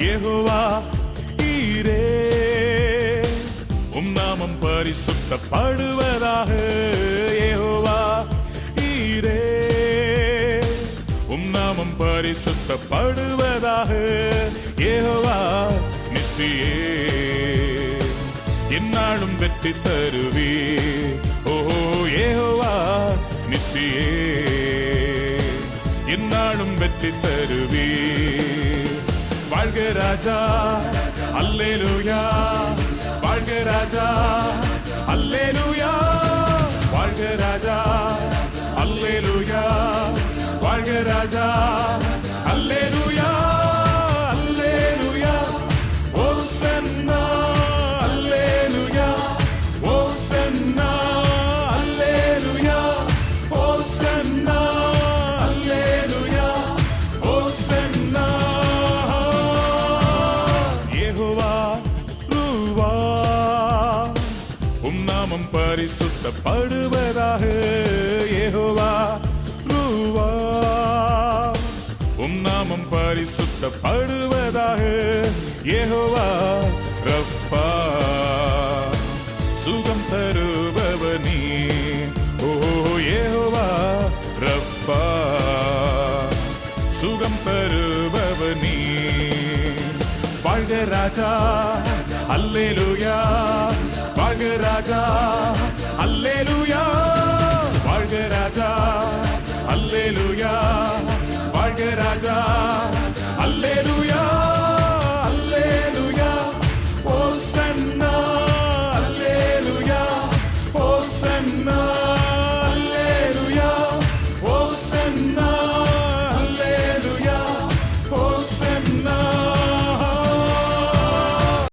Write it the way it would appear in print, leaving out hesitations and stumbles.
யெகோவா ஈரே நாமம் பரிசுத்தப்படுவதாக. யெகோவா ஈரே நாமம் பரிசுத்தப்படுவதாக. யெகோவா நிசியே என்னாலும் வெற்றி தருவே. ஓஹோ யெகோவா நிசியே என்னாலும் வெற்றி தருவே. வாழ்க ராஜா அல்லேலூயா, வாழ்க ராஜா அல்லேலூயா, வாழ்க ராஜா அல்லேலூயா, வாழ்க ராஜா அல்லேலூயா, அல்லேலூயா ஓசன்னா அல்லேலூயா, ஓசன்னா அல்லேலூயா, ஓசன்னா அல்லேலூயா, ஓசன்னா. யெகோவா ரூவா நாமம் பரிசுத்தப்படுவதாக. யெகோவா ரூவா நாமம் பரிசுத்தப்படுவதாக. யெகோவா ரப்பா சுகம் தருபவனே. ஓ யெகோவா ரப்பா சுகம் தருபவனே. வாழ்க ராஜா அல்லேலூயா, வாழ்க ராஜா அல்லேலூயா, வாழ்க ராஜா அல்லேலூயா, வாழ்க ராஜா அல்லேலூயா.